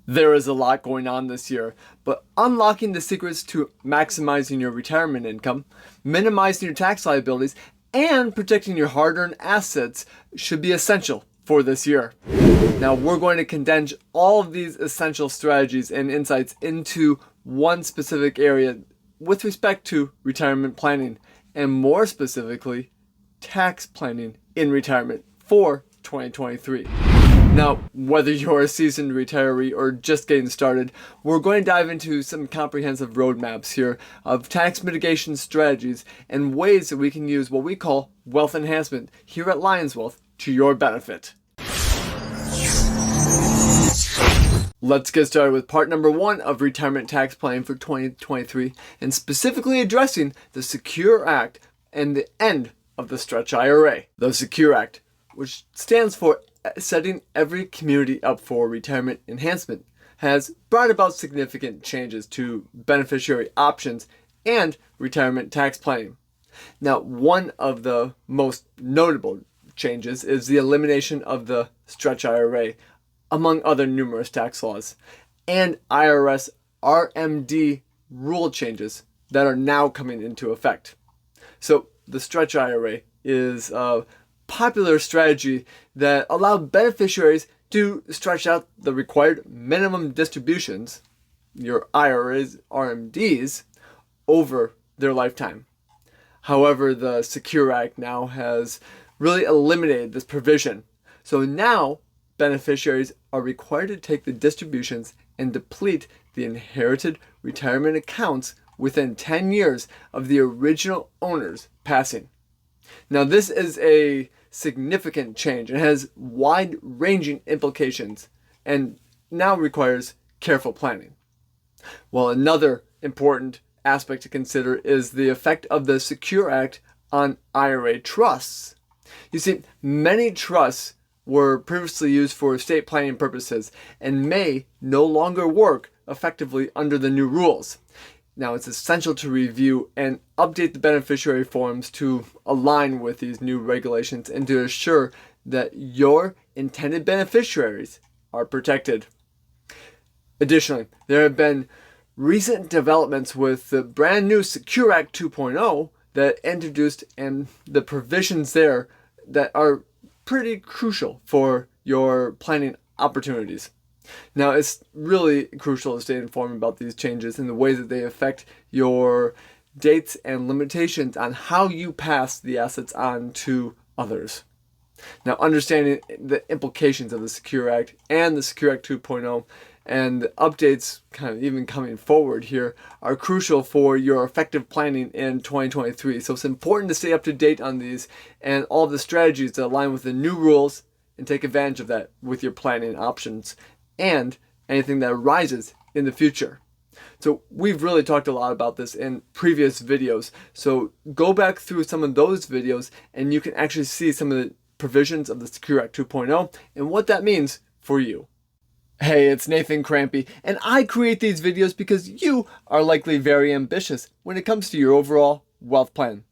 There is a lot going on this year, but unlocking the secrets to maximizing your retirement income, minimizing your tax liabilities, and protecting your hard-earned assets should be essential for this year. Now, we're going to condense all of these essential strategies and insights into one specific area with respect to retirement planning, and more specifically, tax planning in retirement for 2023. Now, whether you're a seasoned retiree or just getting started, we're going to dive into some comprehensive roadmaps here of tax mitigation strategies and ways that we can use what we call wealth enhancement here at Lions Wealth to your benefit. Let's get started with part number 1 of retirement tax planning for 2023, and specifically addressing the Secure Act and the end of the Stretch IRA. The Secure Act, which stands for Setting Every Community Up for Retirement Enhancement, has brought about significant changes to beneficiary options and retirement tax planning. Now, one of the most notable changes is the elimination of the Stretch IRA, among other numerous tax laws, and IRS RMD rule changes that are now coming into effect. So, the Stretch IRA is a popular strategy that allowed beneficiaries to stretch out the required minimum distributions, your IRAs, RMDs, over their lifetime. However, the Secure Act now has really eliminated this provision. So now beneficiaries are required to take the distributions and deplete the inherited retirement accounts within 10 years of the original owner's passing. Now, this is a significant change and has wide-ranging implications and now requires careful planning. Well, another important aspect to consider is the effect of the Secure Act on IRA trusts. You see, many trusts were previously used for estate planning purposes and may no longer work effectively under the new rules. Now, it's essential to review and update the beneficiary forms to align with these new regulations and to assure that your intended beneficiaries are protected. Additionally, there have been recent developments with the brand new Secure Act 2.0 that introduced and the provisions there that are pretty crucial for your planning opportunities. Now, it's really crucial to stay informed about these changes and the ways that they affect your dates and limitations on how you pass the assets on to others. Now, understanding the implications of the Secure Act and the Secure Act 2.0 and the updates kind of even coming forward here are crucial for your effective planning in 2023. So it's important to stay up to date on these and all the strategies that align with the new rules and take advantage of that with your planning options and anything that arises in the future. So we've really talked a lot about this in previous videos. So go back through some of those videos and you can actually see some of the provisions of the Secure Act 2.0 and what that means for you. Hey, it's Nathan Krampe, and I create these videos because you are likely very ambitious when it comes to your overall wealth plan.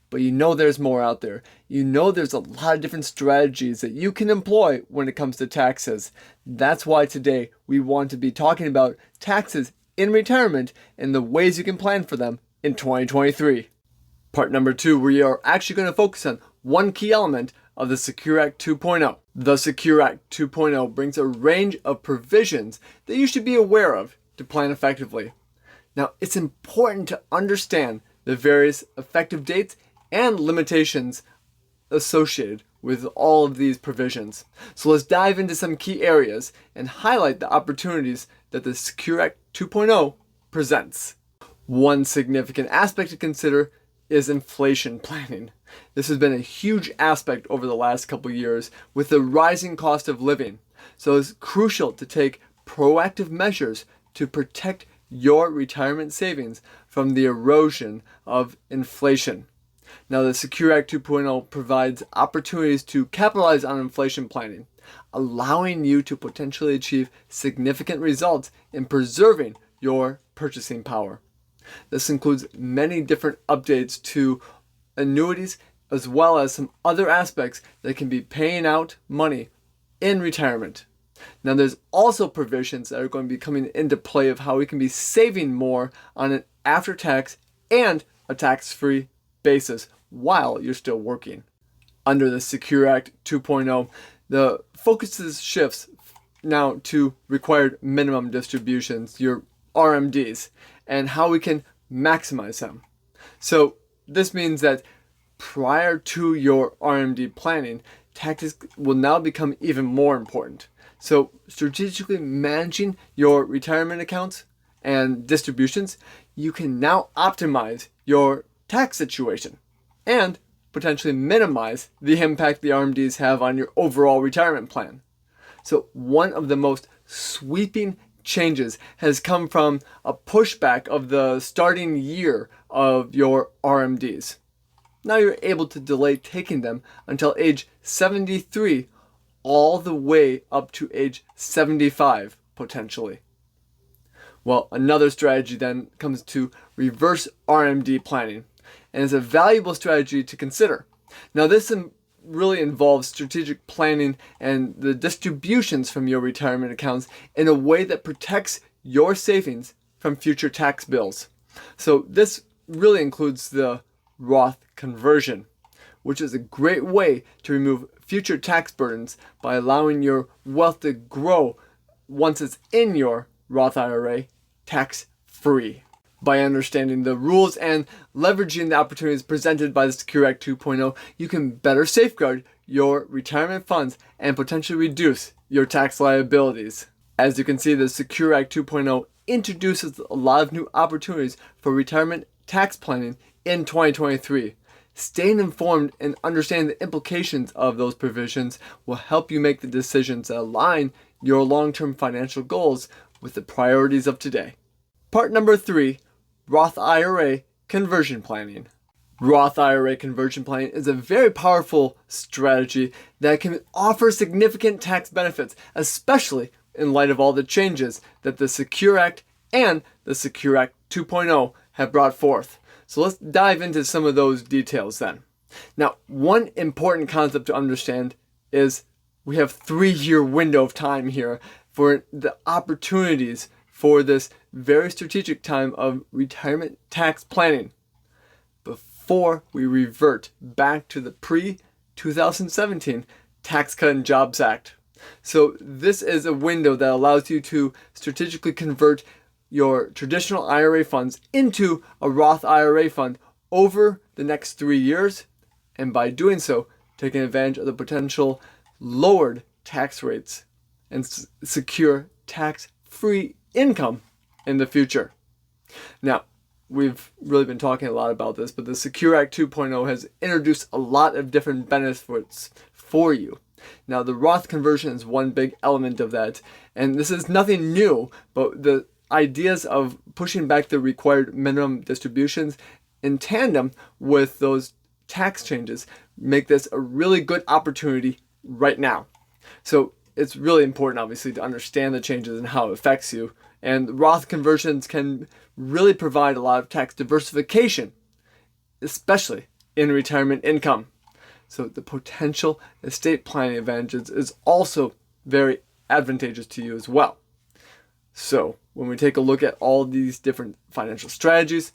But you know there's more out there. You know there's a lot of different strategies that you can employ when it comes to taxes. That's why today we want to be talking about taxes in retirement and the ways you can plan for them in 2023. Part number 2, we are actually going to focus on one key element of the Secure Act 2.0. The Secure Act 2.0 brings a range of provisions that you should be aware of to plan effectively. Now, it's important to understand the various effective dates and limitations associated with all of these provisions. So let's dive into some key areas and highlight the opportunities that the Secure Act 2.0 presents. One significant aspect to consider is inflation planning. This has been a huge aspect over the last couple of years with the rising cost of living. So it's crucial to take proactive measures to protect your retirement savings from the erosion of inflation. Now, the Secure Act 2.0 provides opportunities to capitalize on inflation planning, allowing you to potentially achieve significant results in preserving your purchasing power. This includes many different updates to annuities as well as some other aspects that can be paying out money in retirement. Now, there's also provisions that are going to be coming into play of how we can be saving more on an after-tax and a tax-free basis while you're still working. Under the Secure Act 2.0, the focus shifts now to required minimum distributions, your RMDs, and how we can maximize them. So this means that prior to your RMD planning, taxes will now become even more important. So strategically managing your retirement accounts and distributions, you can now optimize your tax situation and potentially minimize the impact the RMDs have on your overall retirement plan. So one of the most sweeping changes has come from a pushback of the starting year of your RMDs. Now you're able to delay taking them until age 73 all the way up to age 75 potentially. Well, another strategy then comes to reverse RMD planning, and is a valuable strategy to consider. Now this really involves strategic planning and the distributions from your retirement accounts in a way that protects your savings from future tax bills. So this really includes the Roth conversion, which is a great way to remove future tax burdens by allowing your wealth to grow once it's in your Roth IRA tax-free. By understanding the rules and leveraging the opportunities presented by the Secure Act 2.0, you can better safeguard your retirement funds and potentially reduce your tax liabilities. As you can see, the Secure Act 2.0 introduces a lot of new opportunities for retirement tax planning in 2023. Staying informed and understanding the implications of those provisions will help you make the decisions that align your long-term financial goals with the priorities of today. Part number 3, Roth IRA conversion planning. Roth IRA conversion planning is a very powerful strategy that can offer significant tax benefits, especially in light of all the changes that the Secure Act and the Secure Act 2.0 have brought forth. So let's dive into some of those details then. Now, one important concept to understand is we have 3-year window of time here for the opportunities for this very strategic time of retirement tax planning before we revert back to the pre-2017 Tax Cut and Jobs Act. So this is a window that allows you to strategically convert your traditional IRA funds into a Roth IRA fund over the next 3 years, and by doing so, taking advantage of the potential lowered tax rates and secure tax-free income in the future. Now, we've really been talking a lot about this, but the Secure Act 2.0 has introduced a lot of different benefits for you. Now, the Roth conversion is one big element of that, and this is nothing new, but the ideas of pushing back the required minimum distributions in tandem with those tax changes make this a really good opportunity right now. So it's really important, obviously, to understand the changes and how it affects you. And Roth conversions can really provide a lot of tax diversification, especially in retirement income. So the potential estate planning advantages is also very advantageous to you as well. So when we take a look at all these different financial strategies,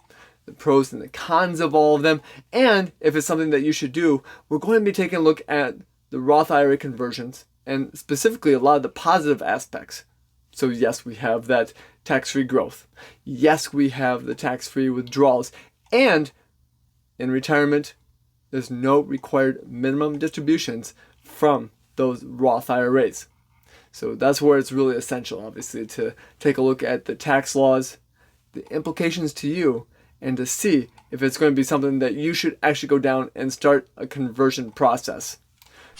the pros and the cons of all of them, and if it's something that you should do, we're going to be taking a look at the Roth IRA conversions and specifically a lot of the positive aspects. So yes, we have that tax-free growth. Yes, we have the tax-free withdrawals. And in retirement, there's no required minimum distributions from those Roth IRAs. So that's where it's really essential, obviously, to take a look at the tax laws, the implications to you, and to see if it's going to be something that you should actually go down and start a conversion process.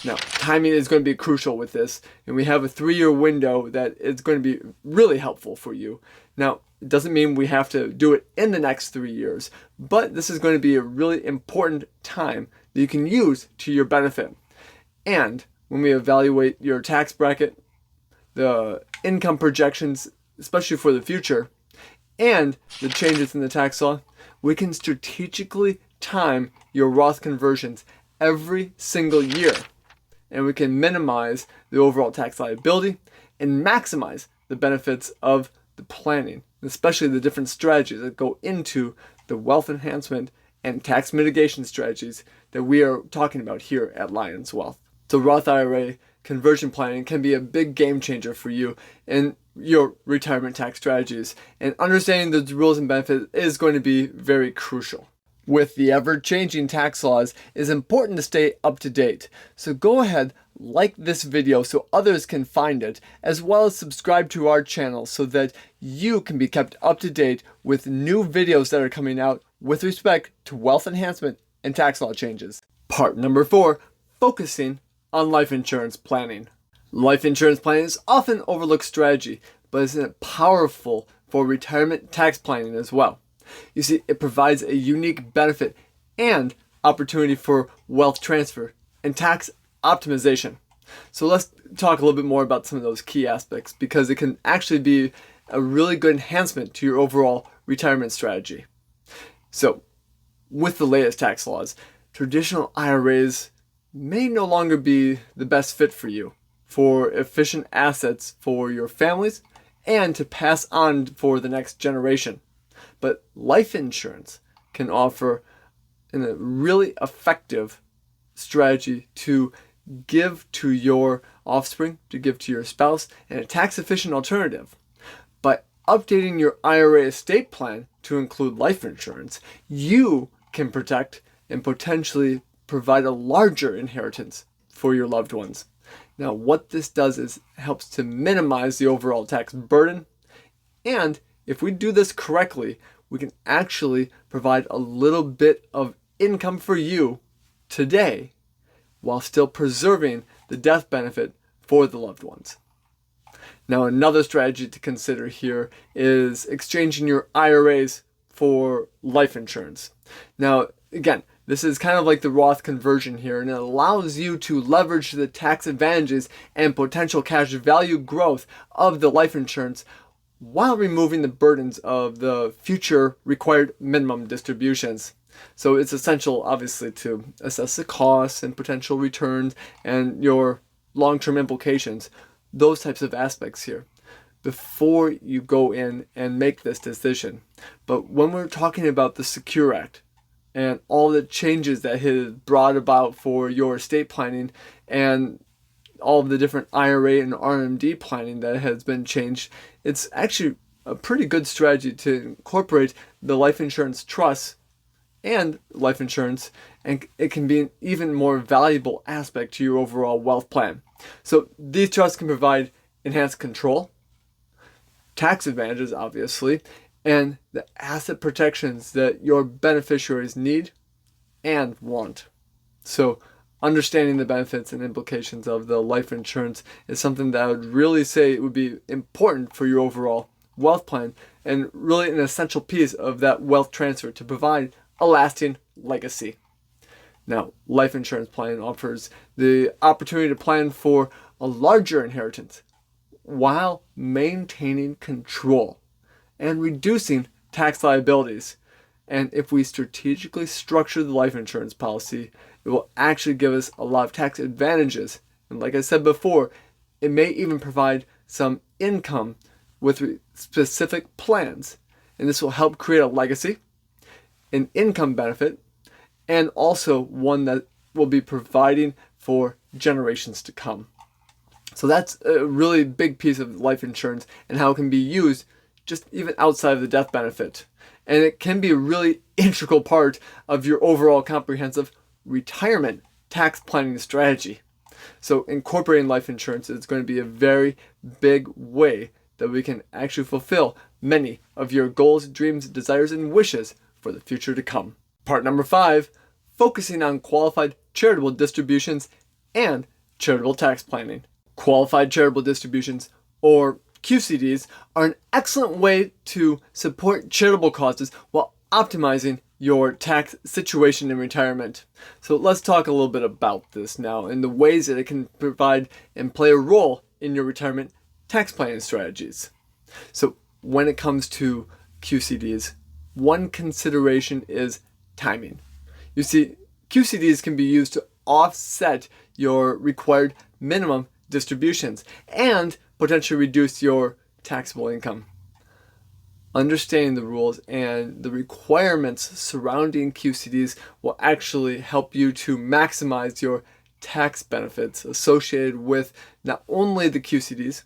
Now, timing is going to be crucial with this, and we have a 3-year window that is going to be really helpful for you. Now, it doesn't mean we have to do it in the next 3 years, but this is going to be a really important time that you can use to your benefit. And when we evaluate your tax bracket, the income projections, especially for the future, and the changes in the tax law, we can strategically time your Roth conversions every single year. And we can minimize the overall tax liability and maximize the benefits of the planning, especially the different strategies that go into the wealth enhancement and tax mitigation strategies that we are talking about here at Lions Wealth. So Roth IRA conversion planning can be a big game changer for you in your retirement tax strategies, and understanding the rules and benefits is going to be very crucial. With the ever-changing tax laws, it is important to stay up to date. So go ahead, like this video so others can find it, as well as subscribe to our channel so that you can be kept up to date with new videos that are coming out with respect to wealth enhancement and tax law changes. Part number 4, focusing on life insurance planning. Life insurance planning is often an overlooked strategy, but is powerful for retirement tax planning as well. You see, it provides a unique benefit and opportunity for wealth transfer and tax optimization. So let's talk a little bit more about some of those key aspects, because it can actually be a really good enhancement to your overall retirement strategy. So with the latest tax laws, traditional IRAs may no longer be the best fit for you for efficient assets for your families and to pass on for the next generation. But life insurance can offer a really effective strategy to give to your offspring, to give to your spouse, and a tax-efficient alternative. By updating your IRA estate plan to include life insurance, you can protect and potentially provide a larger inheritance for your loved ones. Now, what this does is helps to minimize the overall tax burden, and if we do this correctly, we can actually provide a little bit of income for you today while still preserving the death benefit for the loved ones. Now, another strategy to consider here is exchanging your IRAs for life insurance. Now, again, this is kind of like the Roth conversion here, and it allows you to leverage the tax advantages and potential cash value growth of the life insurance while removing the burdens of the future required minimum distributions. So it's essential, obviously, to assess the costs and potential returns and your long-term implications, those types of aspects here, before you go in and make this decision. But when we're talking about the Secure Act and all the changes that has brought about for your estate planning and all of the different IRA and RMD planning that has been changed, it's actually a pretty good strategy to incorporate the life insurance trusts and life insurance, and it can be an even more valuable aspect to your overall wealth plan. So these trusts can provide enhanced control, tax advantages, obviously, and the asset protections that your beneficiaries need and want. So understanding the benefits and implications of the life insurance is something that I would really say would be important for your overall wealth plan, and really an essential piece of that wealth transfer to provide a lasting legacy. Now, life insurance plan offers the opportunity to plan for a larger inheritance while maintaining control and reducing tax liabilities. And if we strategically structure the life insurance policy, it will actually give us a lot of tax advantages. And like I said before, it may even provide some income with specific plans. And this will help create a legacy, an income benefit, and also one that will be providing for generations to come. So that's a really big piece of life insurance and how it can be used just even outside of the death benefit. And it can be a really integral part of your overall comprehensive retirement tax planning strategy. So incorporating life insurance is going to be a very big way that we can actually fulfill many of your goals, dreams, desires, and wishes for the future to come. Part number 5, focusing on qualified charitable distributions and charitable tax planning. Qualified charitable distributions, or QCDs, are an excellent way to support charitable causes while optimizing your tax situation in retirement. So let's talk a little bit about this now and the ways that it can provide and play a role in your retirement tax planning strategies. So when it comes to QCDs, one consideration is timing. You see, QCDs can be used to offset your required minimum distributions and potentially reduce your taxable income. Understanding the rules and the requirements surrounding QCDs will actually help you to maximize your tax benefits associated with not only the QCDs,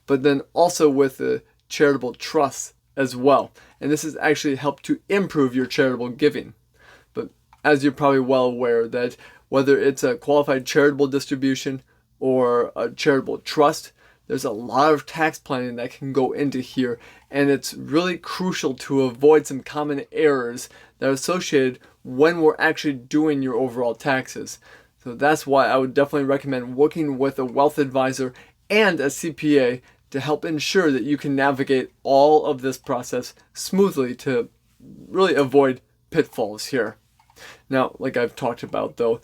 but then also with the charitable trusts as well. And this has actually helped to improve your charitable giving. But as you're probably well aware, that whether it's a qualified charitable distribution or a charitable trust, there's a lot of tax planning that can go into here, and it's really crucial to avoid some common errors that are associated when we're actually doing your overall taxes. So that's why I would definitely recommend working with a wealth advisor and a CPA to help ensure that you can navigate all of this process smoothly to really avoid pitfalls here. Now, like I've talked about though,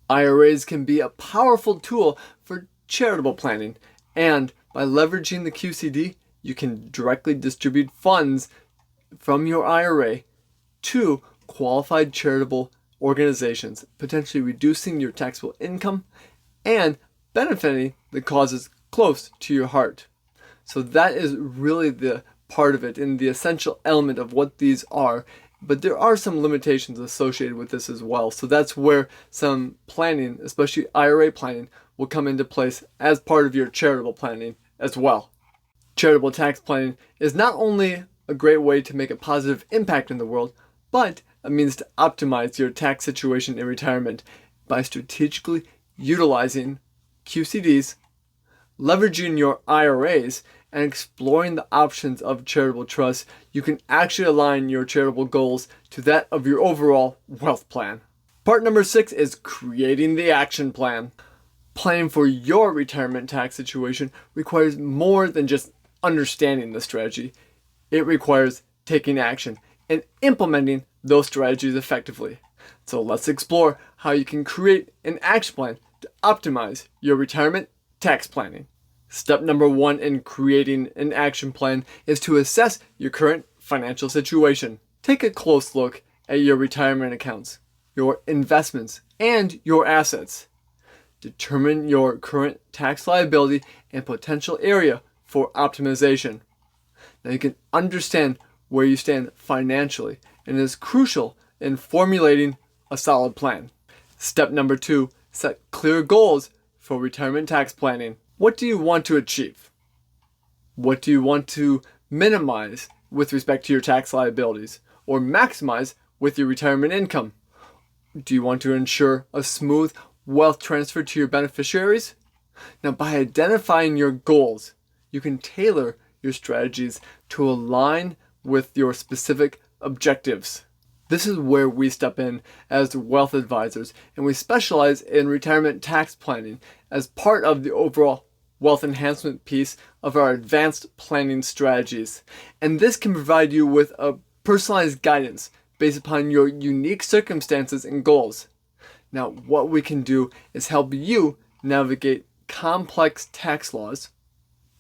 IRAs can be a powerful tool for charitable planning. And by leveraging the QCD, you can directly distribute funds from your IRA to qualified charitable organizations, potentially reducing your taxable income and benefiting the causes close to your heart. So that is really the part of it and the essential element of what these are. But there are some limitations associated with this as well. So that's where some planning, especially IRA planning, will come into place as part of your charitable planning as well. Charitable tax planning is not only a great way to make a positive impact in the world, but a means to optimize your tax situation in retirement by strategically utilizing QCDs, leveraging your IRAs, and exploring the options of charitable trusts. You can actually align your charitable goals to that of your overall wealth plan. Part number 6 is creating the action plan. Planning for your retirement tax situation requires more than just understanding the strategy. It requires taking action and implementing those strategies effectively. So let's explore how you can create an action plan to optimize your retirement tax planning. Step number 1 in creating an action plan is to assess your current financial situation. Take a close look at your retirement accounts, your investments, and your assets. Determine your current tax liability and potential area for optimization. Now you can understand where you stand financially, and it is crucial in formulating a solid plan. Step number 2, set clear goals for retirement tax planning. What do you want to achieve? What do you want to minimize with respect to your tax liabilities or maximize with your retirement income? Do you want to ensure a smooth wealth transfer to your beneficiaries? Now, by identifying your goals, you can tailor your strategies to align with your specific objectives. This is where we step in as wealth advisors, and we specialize in retirement tax planning as part of the overall wealth enhancement piece of our advanced planning strategies. And this can provide you with a personalized guidance based upon your unique circumstances and goals. Now, what we can do is help you navigate complex tax laws,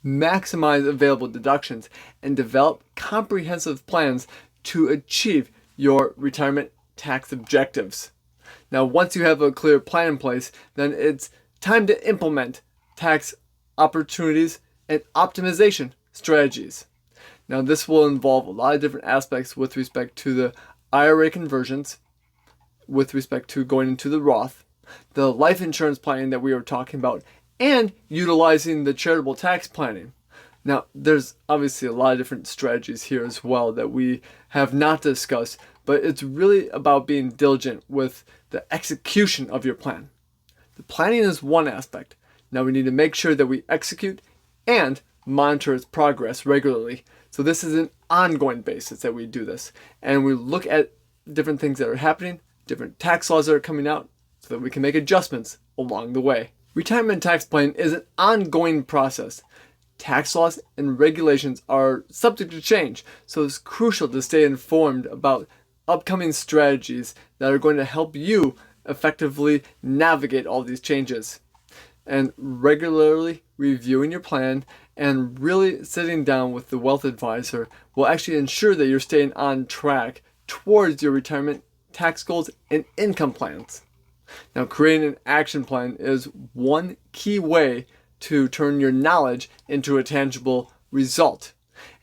maximize available deductions, and develop comprehensive plans to achieve your retirement tax objectives. Now, once you have a clear plan in place, then it's time to implement tax opportunities and optimization strategies. Now, this will involve a lot of different aspects with respect to the IRA conversions, with respect to going into the Roth, the life insurance planning that we were talking about, and utilizing the charitable tax planning. Now, there's obviously a lot of different strategies here as well that we have not discussed, but it's really about being diligent with the execution of your plan. The planning is one aspect. Now we need to make sure that we execute and monitor its progress regularly. So this is an ongoing basis that we do this. And we look at different things that are happening, different tax laws that are coming out, so that we can make adjustments along the way. Retirement tax planning is an ongoing process. Tax laws and regulations are subject to change, so it's crucial to stay informed about upcoming strategies that are going to help you effectively navigate all these changes. And regularly reviewing your plan and really sitting down with the wealth advisor will actually ensure that you're staying on track towards your retirement tax goals and income plans. Now, creating an action plan is one key way to turn your knowledge into a tangible result.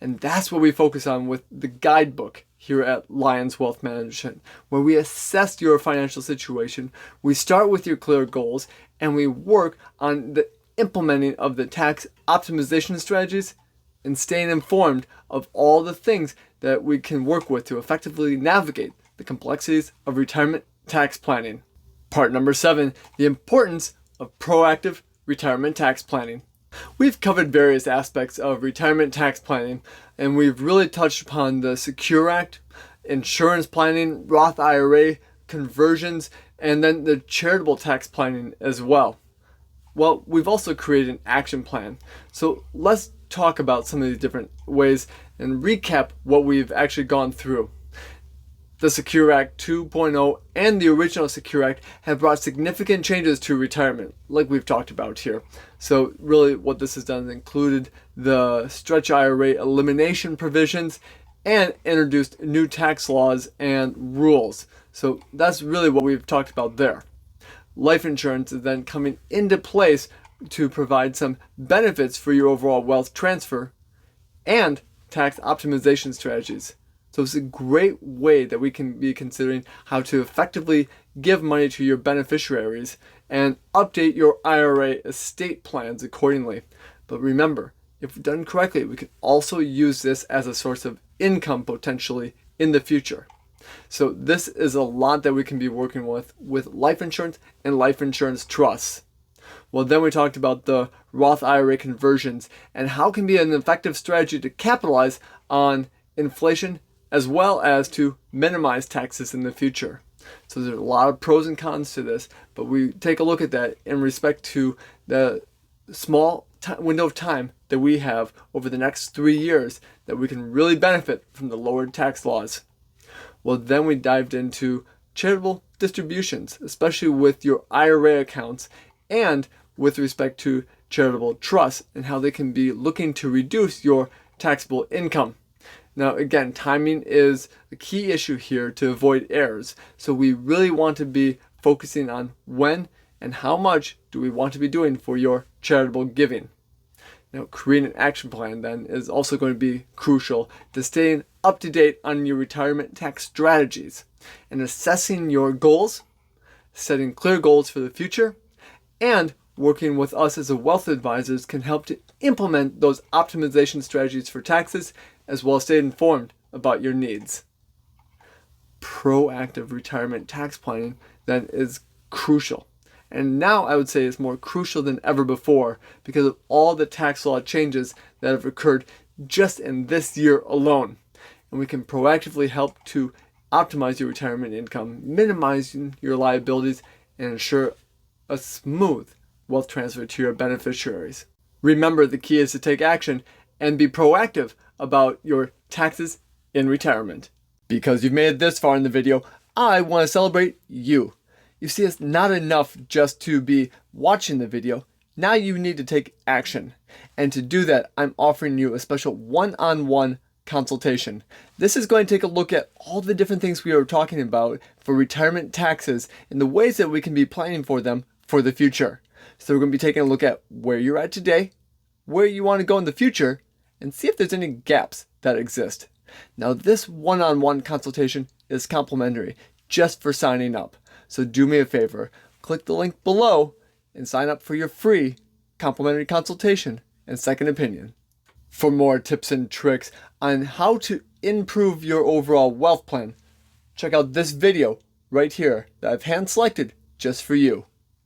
And that's what we focus on with the guidebook here at Lions Wealth Management, where we assess your financial situation. We start with your clear goals and we work on the implementing of the tax optimization strategies and staying informed of all the things that we can work with to effectively navigate the complexities of retirement tax planning. Part number 7, the importance of proactive retirement tax planning. We've covered various aspects of retirement tax planning, and we've really touched upon the Secure Act, insurance planning, Roth IRA, conversions, and then the charitable tax planning as well. Well, we've also created an action plan. So let's talk about some of these different ways and recap what we've actually gone through. The Secure Act 2.0 and the original Secure Act have brought significant changes to retirement, like we've talked about here. So really what this has done is included the stretch IRA elimination provisions and introduced new tax laws and rules. So that's really what we've talked about there. Life insurance is then coming into place to provide some benefits for your overall wealth transfer and tax optimization strategies. So it's a great way that we can be considering how to effectively give money to your beneficiaries and update your IRA estate plans accordingly. But remember, if done correctly, we can also use this as a source of income potentially in the future. So this is a lot that we can be working with life insurance and life insurance trusts. Well, then we talked about the Roth IRA conversions and how it can be an effective strategy to capitalize on inflation as well as to minimize taxes in the future. So there's a lot of pros and cons to this, but we take a look at that in respect to the small window of time that we have over the next 3 years that we can really benefit from the lowered tax laws. Well, then we dived into charitable distributions, especially with your IRA accounts and with respect to charitable trusts and how they can be looking to reduce your taxable income. Now, again, timing is a key issue here to avoid errors. So we really want to be focusing on when and how much do we want to be doing for your charitable giving. Now, creating an action plan then is also going to be crucial to staying up to date on your retirement tax strategies and assessing your goals, setting clear goals for the future, and working with us as a wealth advisors can help to implement those optimization strategies for taxes as well as stay informed about your needs. Proactive retirement tax planning then is crucial. And now I would say it's more crucial than ever before because of all the tax law changes that have occurred just in this year alone. And we can proactively help to optimize your retirement income, minimizing your liabilities, and ensure a smooth wealth transfer to your beneficiaries. Remember, the key is to take action and be proactive about your taxes in retirement. Because you've made it this far in the video, I want to celebrate you. You see, it's not enough just to be watching the video. Now you need to take action. And to do that, I'm offering you a special one-on-one consultation. This is going to take a look at all the different things we are talking about for retirement taxes and the ways that we can be planning for them for the future. So we're going to be taking a look at where you're at today, where you want to go in the future, and see if there's any gaps that exist. Now, this one-on-one consultation is complimentary just for signing up. So do me a favor, click the link below and sign up for your free complimentary consultation and second opinion. For more tips and tricks on how to improve your overall wealth plan, check out this video right here that I've hand selected just for you.